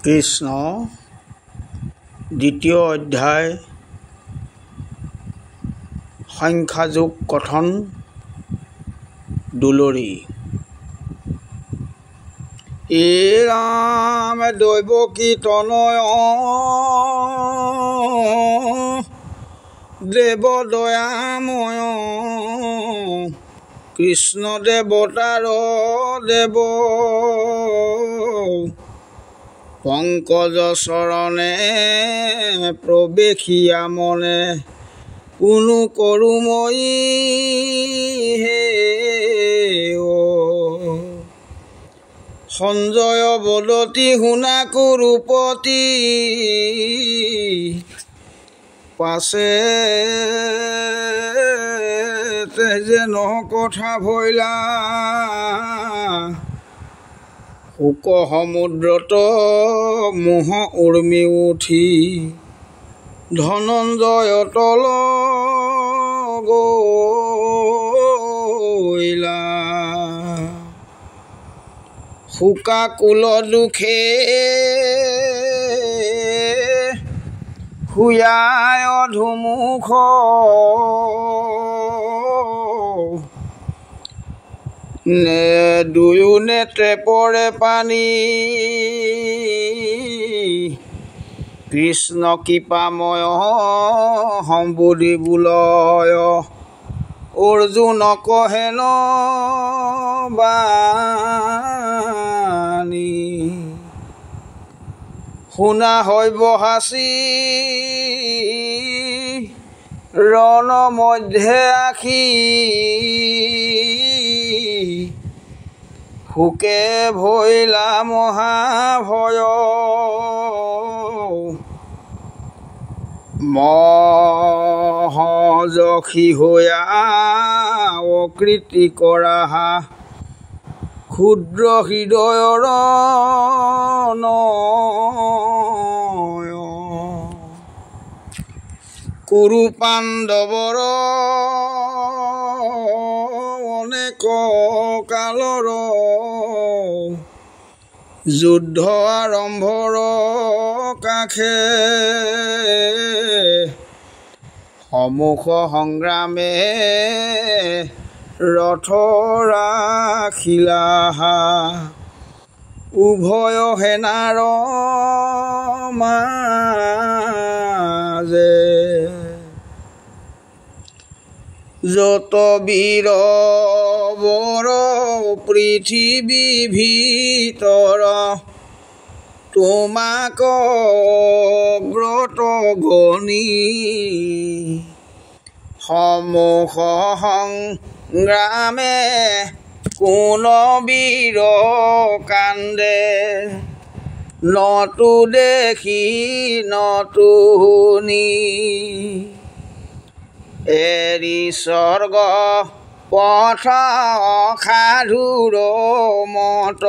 কৃষ্ণ দ্বিতীয় অধ্যায় সংখ্যাযোগ কথন দুলৰী। এ ৰাম দৈৱ কীৰ্তনয় দেৱ দয়াময় কৃষ্ণ দেৱতাৰ দেৱ পংকজ চৰণে প্ৰৱেশিয়া মনে কোনো কৰো মই হে সঞ্জয় বদতি শুনা কুৰূপতি পাছে যেন কথা ভৈলা শোক সমুদ্ৰত মোহ উৰ্মি উঠি ধনঞ্জয় তল গইলা শোকা কুল দুখে শুয়ায় ধুমুখ নে দুয়ো নেত্ৰে পৰে পানী কৃষ্ণ কৃপাময় সম্বুধি বুলয় অৰ্জুন কহেন বাণী শুনা হৈব হাচি ৰণ মধ্যে আখি শোকে ভৈলা মহাভয় মহযখী হৈয়া অকৃতি কৰা ক্ষুদ্ৰ হৃদয়ৰ নয় কুৰু পাণ্ডৱৰ অনেক কালৰ যুদ্ধ আৰম্ভৰ কাষে সমুখ সংগ্ৰামে ৰথ ৰাখিলা উভয় সেনাৰ মাজে যত বীৰ বৰ পৃথিৱী ভিতৰ তোমাক গ্ৰত গণি সমুখ সংগ্ৰামে কোন বীৰ কান্দে নতু দেখি নতু শুনি এৰি স্বৰ্গ পথ সাধুৰ মত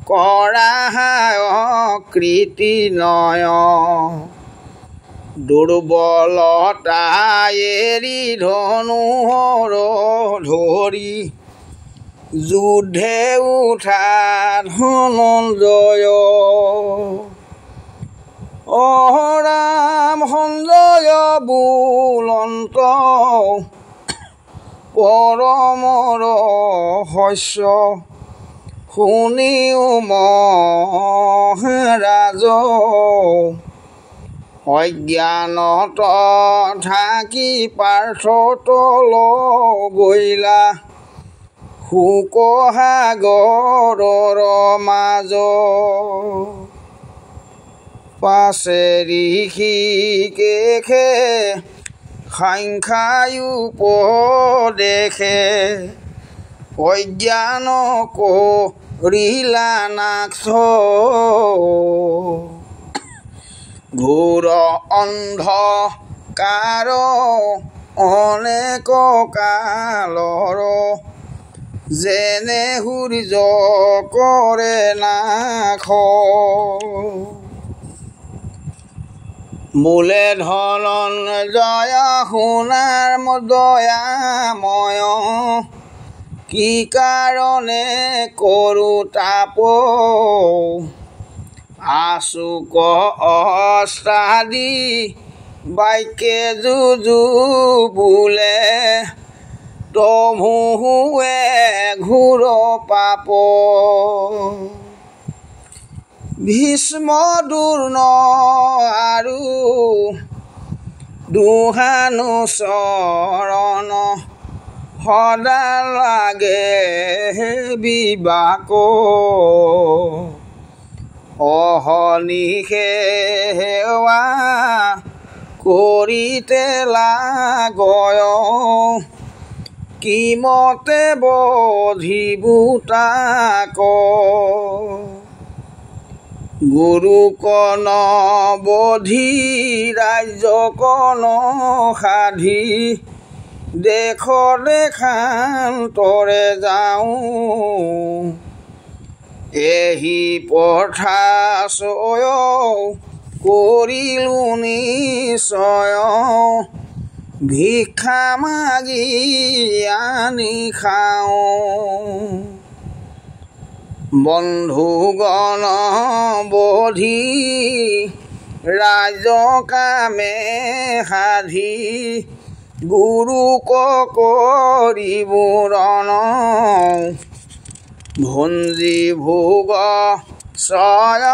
কৰা কৃতি নয় দুৰ্বলতা এৰি ধনুৰ ধৰি যুদ্ধে উঠা ধনঞ্জয় ৰাম সঞ্জয় বুলন্ত পৰমৰ শস্য শুনিও মহাৰাজ অজ্ঞানত থাকি পাৰ্থ তল গইলা শোক সাগৰৰ মাজ পাছে ঋষিকেশে সাংখ্যায় উপদেশে অজ্ঞান কৰিলা নাশ ঘোৰ অন্ধকাৰ অনেক কালৰ যেনে সূৰ্য কৰে নাশ বোলে ধনঞ্জয় শুনাৰ দয়াময় কি কাৰণে কৰো তাপ আচুক অস্তাদি বাইকে যুযু বোলে তমুহুৱে ঘূৰ পাপ ভীষ্ম দূৰ্ণ আৰু দুহানুচৰণ সদা লাগে বিবাক অহনিশে সেৱা কৰিতে লাগয় কিমতে বধিবু তাক গুৰুকণ বধি ৰাজ্যকণ সাধি দেশ দেশান্তৰে যাওঁ এহি পথাচয় কৰিলো নিশ্চয় ভিক্ষা মাগি আনি খাওঁ বন্ধুগণ বধি ৰাজ কামে সাধি গুৰুক কৰিবুৰণ ভঞ্জি ভোগ চয়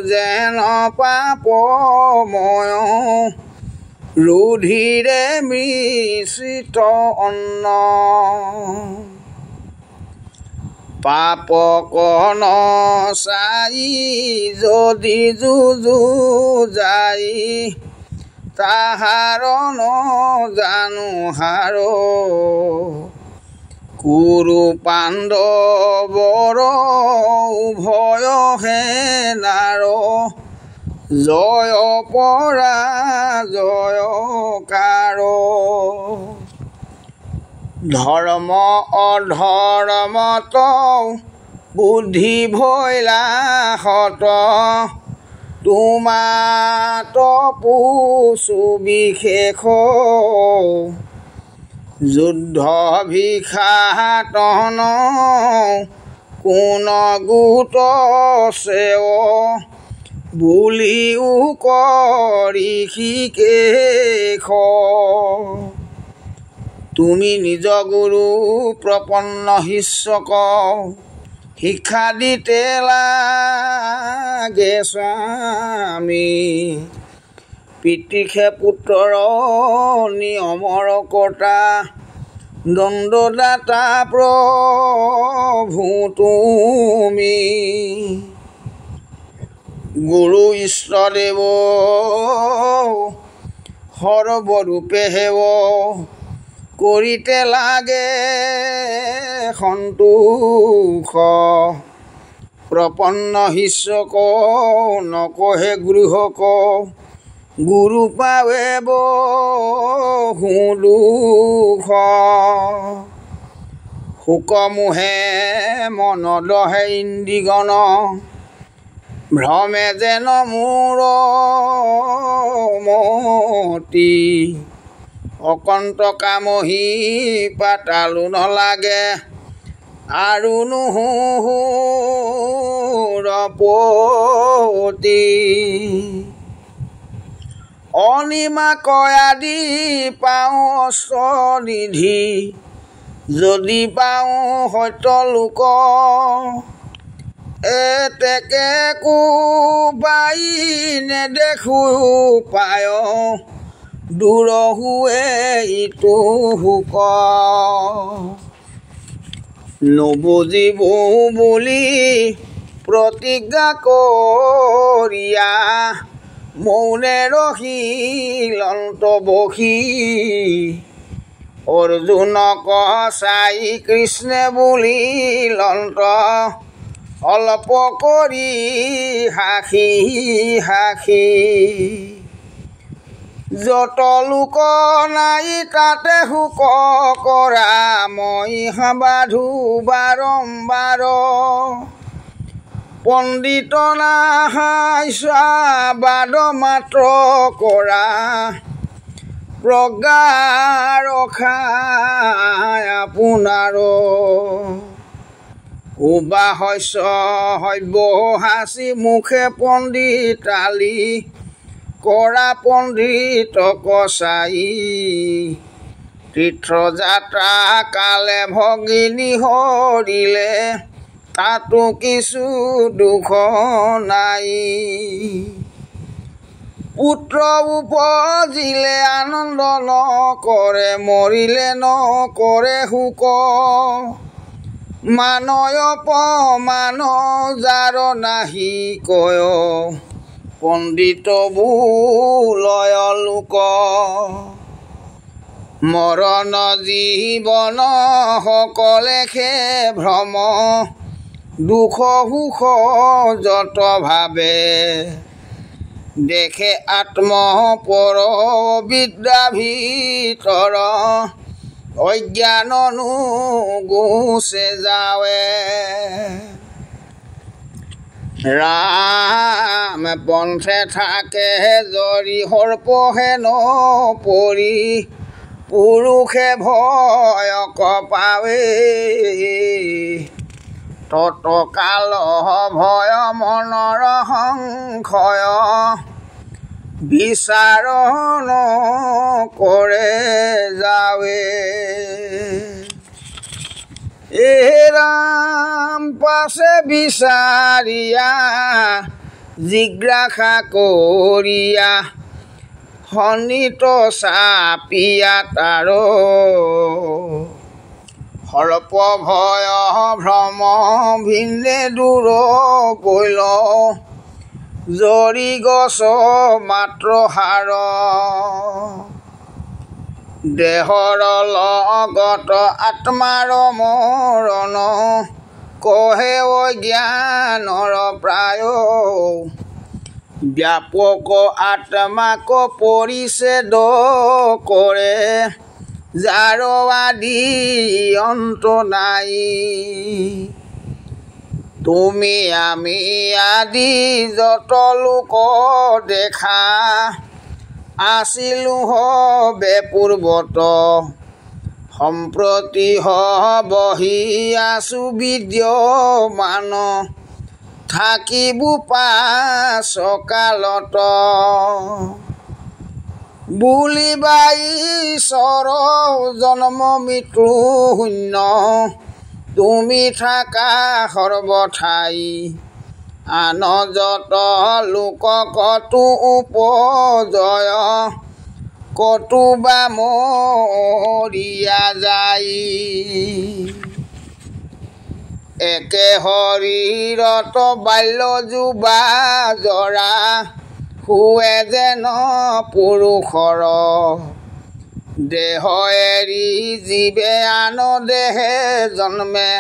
যেন পাপময় ৰুধিৰে মিশ্ৰিত অন্ন পাপকণ চাই যদি যুযু যাই তাহাৰ নজানো হাৰ কুৰু পাণ্ডৱৰ উভয় সেনাৰ জয় পৰাজয় কাৰ ধৰ্ম অধৰ্মত বুদ্ধি ভৈলা হত তোমাত পুছু বিশেষ যুদ্ধ ভিখাতন কোন গোট সেৱ বুলিও কৰি শিকেশ তুমি নিজ গুৰু প্ৰপন্ন শিষ্যক শিক্ষা দিতে লাগে স্বামী পিতৃষে পুত্ৰৰ নিয়মৰ কৰ্তা দণ্ডদাতা প্ৰভু তুমি গুৰু ইষ্টদেৱ সৰ্বৰূপে সেৱ কৰিতে লাগে সন্তোষ প্ৰপন্ন শিষ্যক নকহে গৃহক গুৰু পাৱে বহু দুখ শোকমোহে মন দহে ইন্দ্ৰিগণ ভ্ৰমে যেন মোৰ মতি অকন্ত কামহি পাতালো নলাগে আৰু নুহুৰপতি অনিমা কয়াদি পাওঁ অস্ত্ৰনিধি যদি পাওঁ সত্য লোক এতেকে কোবাই নেদেখো পায় দূৰ হুৱে ইটো হুক নুবুজিবো বুলি প্ৰতিজ্ঞা কৰিয়া মৌনে ৰহিলন্ত বসি অৰ্জুনক চাই কৃষ্ণে বুলিলন্ত অলপ কৰি হাসি হাসি যত লোক নাই তাতে শোক কৰা মই সাবাধু বাৰম্বাৰ পণ্ডিত নাহাইছা বাদ মাত্ৰ কৰা প্ৰজ্ঞা ৰখা আপোনাৰ উবা শস্য সব্য হাঁচি মুখে পণ্ডিতালি কৰা পণ্ডিত কচাই তীৰ্থযাত্ৰা কালে ভগিনী হৰিলে তাতো কিছু দুখ নাই পুত্ৰ উপজিলে আনন্দ নকৰে মৰিলে নকৰে শোক মানয় অপমান যাৰ নাহি কয় পণ্ডিত বুলয় লোক মৰণ জীৱন সকলেখে ভ্ৰম দুখ সুখ যত ভাবে দেখে আত্ম পৰ বিদ্যা ভিতৰ অজ্ঞাননো গুচে যাৱে ৰাম পন্থে থাকে জৰি সৰ্পহে নপৰি পুৰুষে ভয় কপাৱে তৎকাল ভয় মনৰ সংশয় বিচাৰ নকৰে যাৱে এ ৰাম পাছে বিচাৰিয়া জিজ্ঞাসা কৰিয়া শনিত চাপিয়া তাৰ সৰ্প ভয় ভ্ৰম ভিন্দে দূৰ কৈল জৰি গছ মাত্ৰ হাৰ দেহৰ লগত আত্মাৰ মৰণ কহে অজ্ঞানৰ প্ৰায় ব্যাপক আত্মাক পৰিচ্ছেদ কৰে যাৰ আদি অন্ত নাই তুমি আমি আদি যত লোক দেখা আছিলো হবে পূৰ্বত সম্প্ৰতি বহি আছো বিদ্যমান থাকিব পাছকালত বুলিবাই ঈশ্বৰ জন্ম মৃত্যু শূন্য তুমি থাকা সৰ্বঠাই আন যত লোক কতো উপজয় কতো বা মৰিয়া যায় একে শৰীৰত বাল্য যুৱা জৰা শুৱে যেন পুৰুষৰ দেহ এৰি জীৱে আন দেহে জন্মে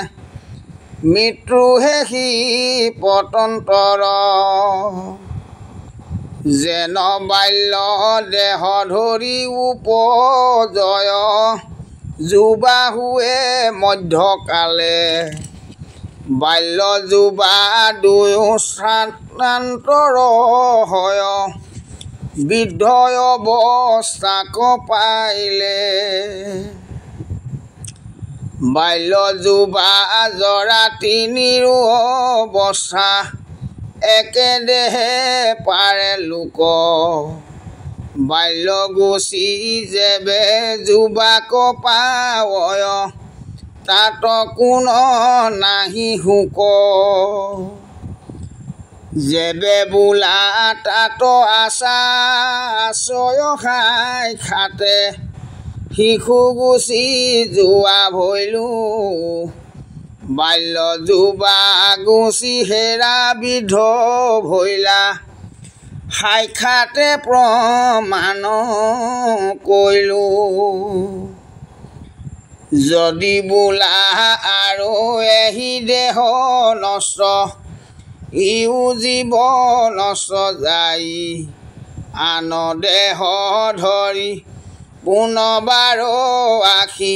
মৃত্যুহে সি পতন্তৰ যেন বাল্য দেহ ধৰি উপজয় যুৱা শুৱে মধ্যকালে বাল্য যুৱা দুয়ো স্থানান্তৰ হয় বৃদ্ধ অৱস্থাক পাইলে বাল্য যুৱা জৰা তিনিৰো অৱস্থা একে দেহে পাৰে লোক বাল্য গুচি যেবে যুৱাক পাৱয় তাত কোন নাহি হুক যেবে বোলা তাত আশা আশ্ৰয় খাই খাতে শিশু গুচি যোৱা ভৈলো বাল্য যুৱা গুচি হেৰা বিধ ভৈলা সাক্ষাতে প্ৰমাণ কৰিলো যদি বোলা আৰু এহি দেহ নষ্ট ইও জীৱ নষ্ট যাই আন দেহ ধৰি পুনবাৰ আখি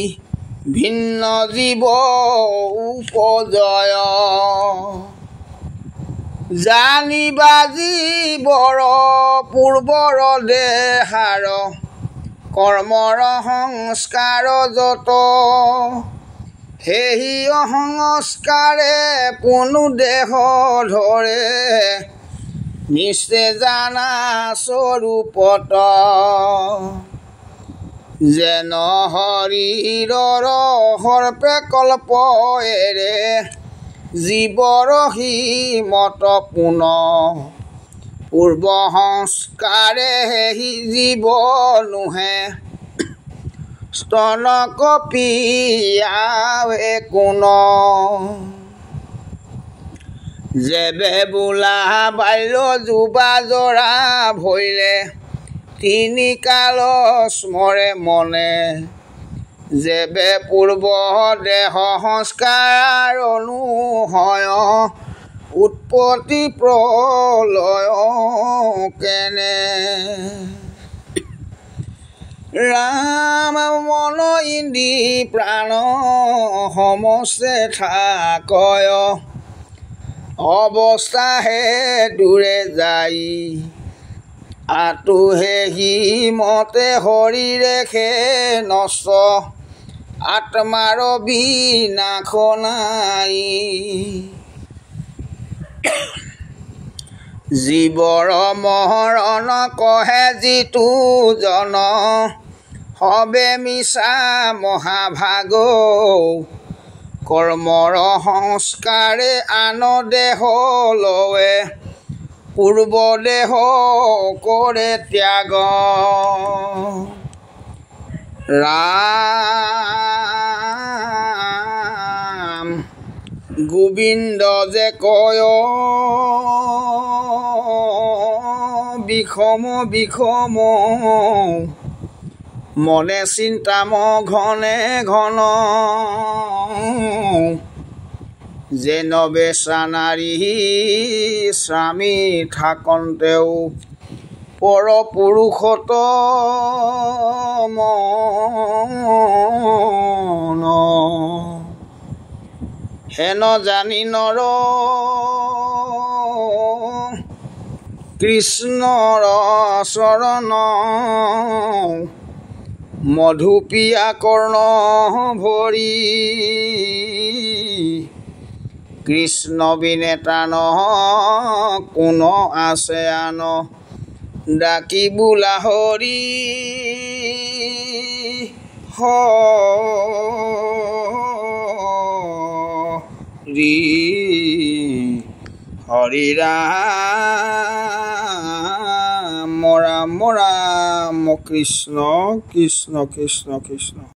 ভিন্ন জীৱ উপজয় জানিবা জীৱৰ পূৰ্বৰ দেহাৰ কৰ্মৰ সংস্কাৰ যত সেই সংস্কাৰে কোনো দেহ ধৰে নিশ্চে জানা স্বৰূপত যেন শৰীৰৰ সৰ্পে কল্প এৰে জীৱৰ সীমত পুন পূৰ্ব সংস্কাৰে সেই জীৱ নোহে স্তন কপিয়াৱে কোন যেবে বোলা বাল্য যুৱা জৰা ভৈলে তিনি কাল স্মৰে মনে যেবে পূৰ্ব দেহ সংস্কাৰ অনুসয় উৎপত্তি প্ৰলয় কেনে ৰাম মন ইন্দ্ৰি প্ৰাণ সমস্তে থাকয় অৱস্থাহে দূৰে যাই আতুহে সি মতে শৰীৰে খে নষ্ট আত্মাৰ বিনাশ নাই জীৱৰ মৰণ কহে যিটো জন সবে মিছা মহাভাগ কৰ্মৰ সংস্কাৰে আন দেহ লৱে পূৰ্ব দেহ কৰে ত্যাগ ৰাম গোবিন্দ যে কয় বিষম বিষম মনে চিন্তাম ঘনে ঘন যেন বেচা নাৰী স্বামী থাকন্তেও পৰ পুৰুষত মন হেন জানি নৰ কৃষ্ণৰ চৰণ মধুপিয়া কৰ্ণ ভৰি কৃষ্ণ বিনে টান কোন আছে আন ডাকি বোলা হৰি হৰি ৰাম ৰাম ৰাম কৃষ্ণ কৃষ্ণ কৃষ্ণ কৃষ্ণ